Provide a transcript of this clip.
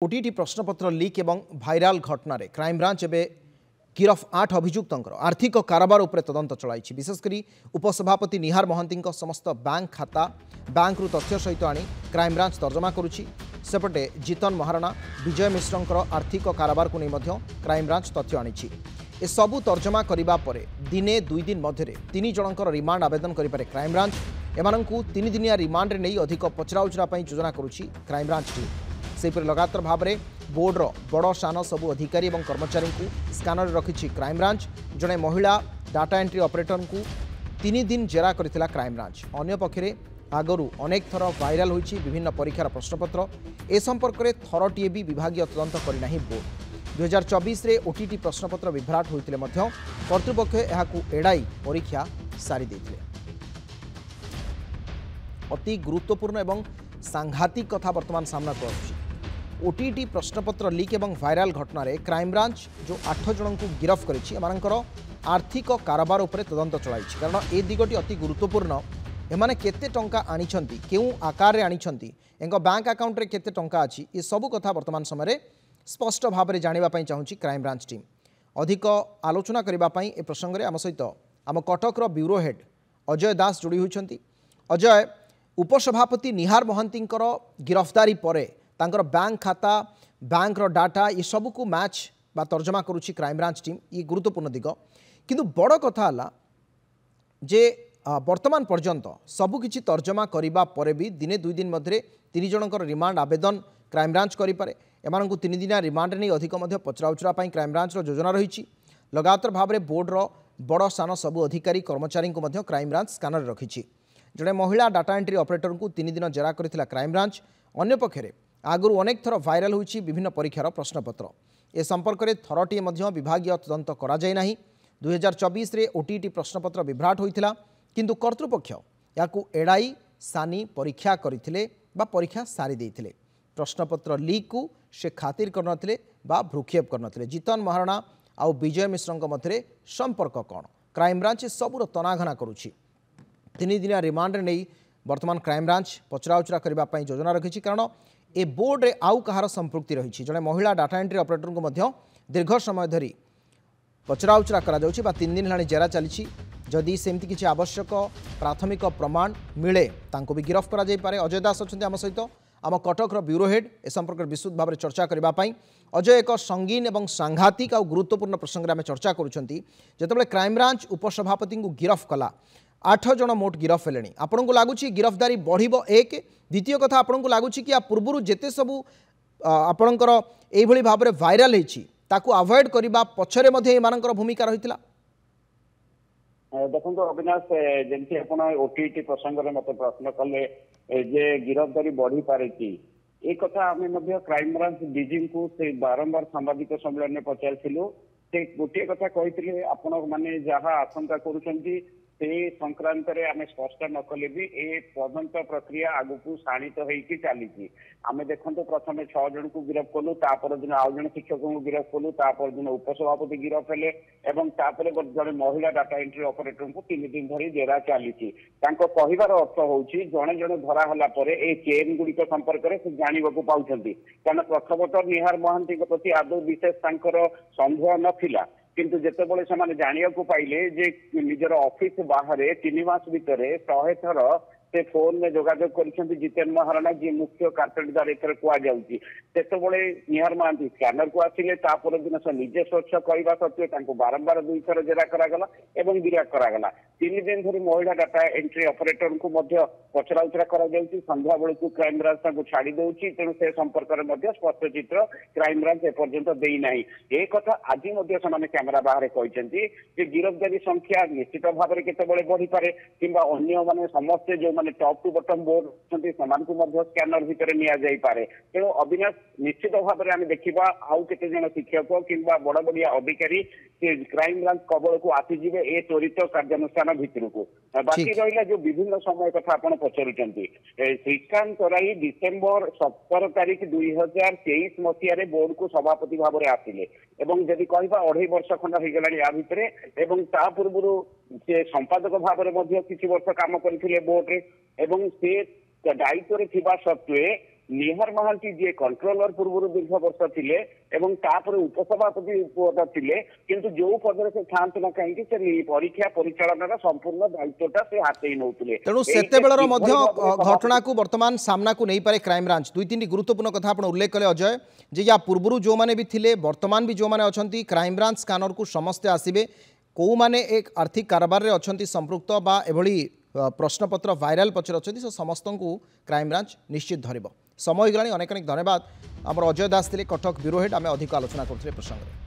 OTT प्रश्नपत्र leak एवं viral घटना क्राइमब्रांच एवं गिरफ 8 अभियुक्त आर्थिक कारोबार उपर तदंत चलाई। विशेषकर उपसभापति निहार महांती समस्त बैंक खाता बैंक रु तथ्य सहित आनी क्राइमब्रांच तर्जमा करुच्ची। सेपटे जीतन महाराणा विजय मिश्र आर्थिक कारोबार को नहीं क्राइमब्रांच तथ्य आनी। ए सबू तर्जमा करने पर दिने 2 दिन मध्य 3 जनकर रिमांड आवेदन करें क्राइमब्रांच। एमानंकु 3 दिनिया रिमांड रे नहीं अधिक पचराउचरा योजना करुच्ची क्राइमब्रांच टीम। सेपरि लगातार भाव में बोर्डर बड़ सान सबू अधिकारी और कर्मचारी को स्कानर रखी क्राइमब्रांच। जड़े महिला डाटा एंट्री ऑपरेटर को 3 दिन जेरा करथिला क्राइमब्रांच। अन्य पक्षरे आगरू अनेक थर वायरल होईछि विभिन्न परीक्षार प्रश्नपत्र। ए संपर्क में थरटीए भी विभागीय तदंत करना बोर्ड। 2024 रे ओटीटी प्रश्नपत्र विभ्राट होते कर्तृपक्ष यहाकू एड़ाई परीक्षा सारी देथिले। अति गुरुत्वपूर्ण एवं सांघातिक कथा वर्तमान सामना कर ओटीटी प्रश्नपत्र लीक एवं वायरल घटना रे क्राइमब्रांच जो 8 जन को गिरफ करिछि एमानकर आर्थिक कारोबार उपर तदंत चलाई। कारण ए दिगटी अति गुरुत्वपूर्ण। एमाने केते टंका आनिछंती केउ आकार रे आनिछंती एंक बैंक अकाउंट रे केते टंका अछि ए सब कथा वर्तमान समय स्पष्ट भाव में जानिबा पई चाहूछि क्राइमब्रांच टीम। अधिक आलोचना करिबा पई ए प्रसंग रे आम सहित आम कटक रो ब्यूरो हेड अजय दास जोड़ी होइछंती। अजय, उपसभापति निहार महांती गिरफ्तारी परे तांकर बैंक खाता बैंक रो डाटा ये सब को मैच बा तर्जमा करुच्ची क्राइमब्रांच टीम। ये गुरुत्वपूर्ण दिग किंतु बड़ कथा है जे वर्तमान पर्यंत सबुकिछि तर्जमा करिबा परे भी दिने 2 दिन मध्य 3 जनकर रिमांड आवेदन क्राइमब्रांच करें। एमानंकु 3 दिनिया रिमांड नहीं अधिक पचराउचरा क्राइमब्रांच योजना रही। लगातार भाव में बोर्डर बड़ सान सबू अधिकारी कर्मचारी को क्राइमब्रांच स्कानर रखी। जड़े महिला डाटा एंट्री ऑपरेटर को 3 दिन जेरा करथिला क्राइमब्रांच। अन्य पक्षरे आगु अनेक थर वायरल होईछि विभिन्न परीक्षार प्रश्नपत्र। ए संपर्क में थरटीए विभागीय तदंत करा जाय नाही। 2024 रे ओटीटी प्रश्नपत्र विभ्राट होइथिला किंतु कर्तृपक्ष याकू एड़ाई सानी परीक्षा करथिले बा परीक्षा सारी देथिले। प्रश्नपत्र लीक को से खातिर करनथिले बा भ्रूक्षेप करनथिले। जीतन महाराणा आउ विजय मिश्र मध्य संपर्क कौन क्राइमब्रांच सबूर तनाघना करुच्ची। 3 दिनिया रिमांड नहीं वर्तमान क्राइमब्रांच पचराउचरा करने योजना रखी। कारण ए बोर्ड रे आउ कहार संपृक्ति रही। जड़े महिला डाटा एंट्री ऑपरेटर को दीर्घ समय धरी पचराउचरा करा 3 दिन है जेरा चली। जदि सेमती किसी आवश्यक प्राथमिक प्रमाण मिले तांको भी गिरफ करा जाय पारे। अजय दास अच्छा आम सहित आम कटक ब्यूरो हेड ए संपर्क में विस्तृत भाव में चर्चा करने। अजय, एक संगीन और सांघातिक और गुरुत्वपूर्ण प्रसंग में आम चर्चा करुँचे। क्राइमब्रांच उपसभापति को गिरफ कला 8 जन मोट गिरफ हेले आपन को लगुच गिरफ्तारी बढ़िबो। एक द्वितीय कथा आपन को लगुच कि पूर्व जेते सबू आपणकर एभली भाव में वायरल होईछि ताकू अवॉइड करबा पछरे मध्ये एमानकर भूमिका रहितला। देखो अविनाश जमती आप ओटीटी प्रसंग में मत प्रश्न कले जे गिरफ्तारी बढ़ी पारे कि एक कथा आम क्राइमब्रांच डीजी को से बारंबार सांबादिक सम्मेलन में पचारिलु। से गोटे कथा कही आपण मैंने जहाँ आशंका करुँच से संक्रांत आम स्पष्ट न कले भी ए तदंत प्रक्रिया आगु को शाणित होगी चली। आम देखो प्रथम 6 जन को गिरफ कलु, तापर दिन आउ जन शिक्षक को गिरफ कलु, तापर दिन उपसभापति गिरफ हेले एवं तापर जड़े महिला डाटा एंट्री ऑपरेटर को 3 दिन धरी जेरा चली। कहबार अर्थ होची जड़े जड़े धरा हला परे ए चेन गुड़िक संपर्क में से जानवाक पाउछंती। कारण प्रथमतः निहार महांती प्रति आदौ विशेष तांकर संदेह नथिला किंतु जितेबाला से जाना पाइले जे निजर ऑफिस बाहर 3 मास भितर 100 थर से फोन में जोगाजोग कर जितेन महाराणा जी मुख्य कार्पेटदार एथर कहुई। सेतबले निहार महांती स्कैनर को आसिले तापर दिन से निजे स्वच्छ कहवा सत्वे बारंबार 2 थर जेरा करागला एवं गिरफ्त करागला। 3 दिन धरी महिला डाटा एंट्री ऑपरेटर को पचराउचरा संध्या बेलू क्राइमब्रांच छाड़ी दौर। तेणु से संपर्क में स्पष्ट चित्र क्राइमब्रांच एपर्यंत देना। ये कथा आज कैमेरा बाहर कहते गिरफ्तारी संख्या निश्चित भाव में केतबले बढ़ी पारे कि अन्य माने समस्ते जो माने top to bottom board scanner भितर निपारे। तेणु अविनाश निश्चित भाव में आम देखा आउ केते जन शिक्षक कि बड़ बड़िया अधिकारी क्राइमब्रांच कबल को आसीजे ए त्वरित कार्यानुष्ठान भितर को। बाकी रहा जो विभिन्न समय कथा आप पचारुंट श्रीकांत तराई डिसेम्बर 17 तारिख 2023 मसीह बोर्ड को सभापति भाव में आसिले एवं जदि कहवा 2.5 वर्ष खंड हो गला या भितर एवं ता पूर्व से संपादक भाव में किसी वर्ष काम करते बोर्ड रे एवं से दायित्व सत्वे निहार महांती जी कंट्रोलर पूर्व दीर्घ वर्ष थिले एवं तापर उपसभापति पद थिले किंतु जो पद से थांत ना कहीं से परीक्षा परिचालन संपूर्ण दायित्वटा से हाथई नौतले तेणु सेतेबेलर घटना को वर्तमान सामना को नहीं पारे क्राइमब्रांच दुई तीन गुरुत्वपूर्ण कथा आप उल्लेख कले अजय जे या पूर्व जो माने भी थिले वर्तमान भी जो माने अछंती क्राइमब्रांच स्कानर को समस्ते आसीबे को माने एक आर्थिक कारोबार रे अछंती संपृक्त बा एभली प्रश्नपत्र वायरल पचर अछंती से समस्त को क्राइमब्रांच निश्चित धरिबो समय गलानी अनेक अनेक धन्यवाद आम अजय दास थे कटक ब्यूरो हेड आम अधिक आलोचना करते प्रसंग में।